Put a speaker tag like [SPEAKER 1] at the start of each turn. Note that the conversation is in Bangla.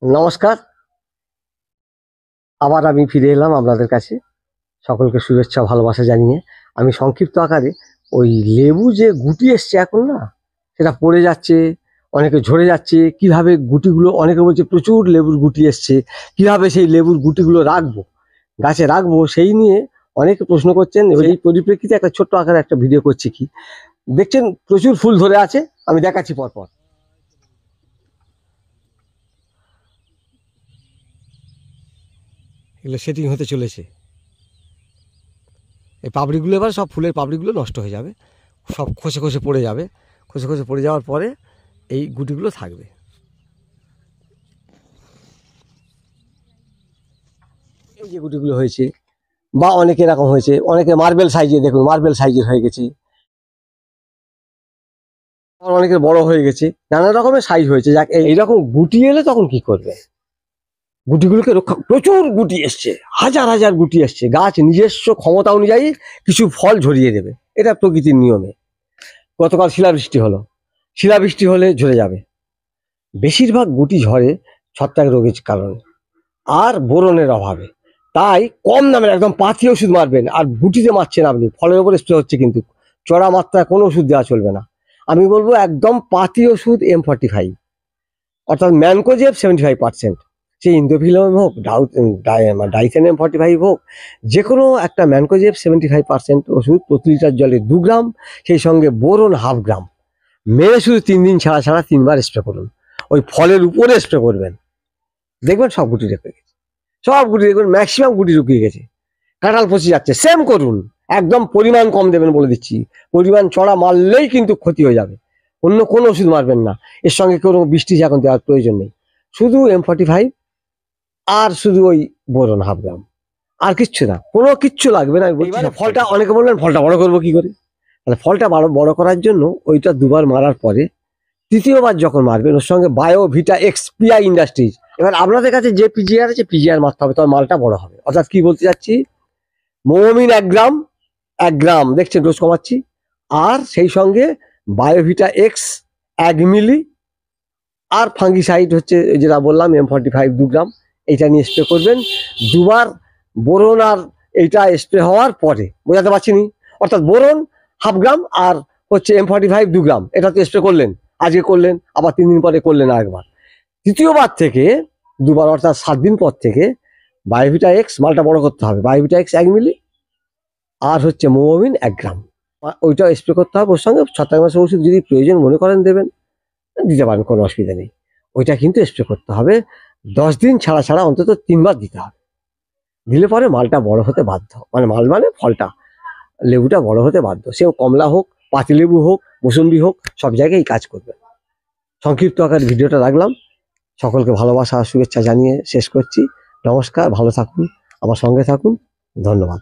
[SPEAKER 1] নমস্কার। আবার আমি ফিরে এলাম আপনাদের কাছে সকলকে শুভেচ্ছা ভালোবাসা জানিয়ে। আমি সংক্ষিপ্ত আকারে ওই লেবু যে গুটি এসছে এখন না, সেটা পড়ে যাচ্ছে, অনেকে ঝরে যাচ্ছে, কিভাবে গুটিগুলো, অনেকে বলছে প্রচুর লেবুর গুটি এসছে, কিভাবে সেই লেবুর গুটিগুলো রাখবো, গাছে রাখবো, সেই নিয়ে অনেকে প্রশ্ন করছেন। এই পরিপ্রেক্ষিতে একটা ছোট্ট আকারে একটা ভিডিও করছি। কি দেখছেন, প্রচুর ফুল ধরে আছে, আমি দেখাচ্ছি পরপর। এগুলো সেটিং হতে চলেছে। এই পাপড়িগুলো এবার সব ফুলের পাপড়িগুলো নষ্ট হয়ে যাবে, সব খসে খসে পড়ে যাবে। খসে খসে পড়ে যাওয়ার পরে এই গুটিগুলো থাকবে। এই যে গুটিগুলো হয়েছে, বা অনেকে এরকম হয়েছে, অনেকে মার্বেল সাইজে, দেখুন মার্বেল সাইজের হয়ে গেছে, অনেকের বড় হয়ে গেছে, নানা রকমের সাইজ হয়েছে। যাক, এইরকম গুটি এলে তখন কি করবে? গুটিগুলোকে রক্ষা, প্রচুর গুটি এসছে, হাজার হাজার গুটি এসছে, গাছ নিজস্ব ক্ষমতা অনুযায়ী কিছু ফল ঝরিয়ে দেবে, এটা প্রকৃতির নিয়মে। গতকাল শিলাবৃষ্টি হলো, শিলাবৃষ্টি হলে ঝরে যাবে। বেশিরভাগ গুটি ঝরে ছত্রাক রোগের কারণে আর বোরনের অভাবে। তাই কম দামের একদম পাতি ওষুধ মারবেন, আর গুটিতে মারছেন আপনি, ফলের ওপর স্প্রে হচ্ছে, কিন্তু চড়া মাত্রায় কোনো ওষুধ দেওয়া চলবে না। আমি বলবো একদম পাতি ওষুধ M45, অর্থাৎ ম্যানকোজেব 75%, সেই ইন্দোফিলম হোক, ডাইথেন M45 হোক, যে কোনো একটা ম্যানকোজেব 75% ওষুধ প্রতি লিটার জলে 2 গ্রাম, সেই সঙ্গে বোরন 1/2 গ্রাম মেরে শুধু 3 দিন ছাড়া ছাড়া 3বার স্প্রে করুন। ওই ফলের উপরে স্প্রে করবেন, দেখবেন সব গুটি রেখে গেছে, সব গুটি দেখবেন, ম্যাক্সিমাম গুটি রুকিয়ে গেছে, কাঁঠাল পচে যাচ্ছে। সেম করুন, একদম পরিমাণ কম দেবেন, বলে দিচ্ছি। পরিমাণ চড়া মারলেই কিন্তু ক্ষতি হয়ে যাবে। অন্য কোনো ওষুধ মারবেন না, এর সঙ্গে কোনো বৃষ্টি এখন দেওয়ার প্রয়োজন নেই, শুধু M45 আর শুধু ওই বোরন 1/2 গ্রাম, আর কিচ্ছু না, কোনো কিচ্ছু লাগবে না। ফলটা, অনেকে বললেন ফলটা বড় করবো কি করে? তাহলে ফলটা বড় করার জন্য ওইটা 2বার মারার পরে তৃতীয়বার যখন মারবেন, ওর সঙ্গে বায়োভিটা এক্স PI ইন্ডাস্ট্রিজ, এবার আপনাদের কাছে যে PGR আছে PGR মারতে হবে, তবে মালটা বড় হবে। অর্থাৎ কি বলতে চাচ্ছি, মোমিন 1 গ্রাম, 1 গ্রাম, দেখছেন ডোজ কমাচ্ছি, আর সেই সঙ্গে বায়োভিটা এক্স 1 মিলি, আর ফাঙ্গিসাইড হচ্ছে যেটা বললাম M45 2 গ্রাম, এইটা নিয়ে স্প্রে করবেন 2বার। বোরন আর এইটা স্প্রে হওয়ার পরে, বোঝাতে পারছি নি? অর্থাৎ বোরন 1/2 গ্রাম আর হচ্ছে M45 2 গ্রাম, এটা তো স্প্রে করলেন, আজকে করলেন, আবার 3 দিন পরে করলেন আরেকবার। তৃতীয়বার থেকে 2বার, অর্থাৎ 7 দিন পর থেকে বায়োভিটা এক্স মালটা বড় করতে হবে, বায়োভিটা এক্স 1 মিলি, আর হচ্ছে মোমিন 1 গ্রাম, ওইটা স্প্রে করতে হবে। ওর সঙ্গে ছত্রাকনাশক ওষুধ যদি প্রয়োজন মনে করেন দেবেন, দিতে পারেন, কোনো অসুবিধা নেই। ওইটা কিন্তু স্প্রে করতে হবে 10 দিন ছাড়া ছাড়া, অন্তত 3বার দিতে হবে। দিলে পরে মালটা বড় হতে বাধ্য, মানে মাল মানে ফলটা, লেবুটা বড় হতে বাধ্য। সে কমলা হোক, পাতিলেবু হোক, মৌসুম্বি হোক, সব জায়গায় কাজ করবে। সংক্ষিপ্ত আকার ভিডিওটা রাখলাম, সকলকে ভালোবাসা আর শুভেচ্ছা জানিয়ে শেষ করছি। নমস্কার, ভালো থাকুন, আমার সঙ্গে থাকুন, ধন্যবাদ।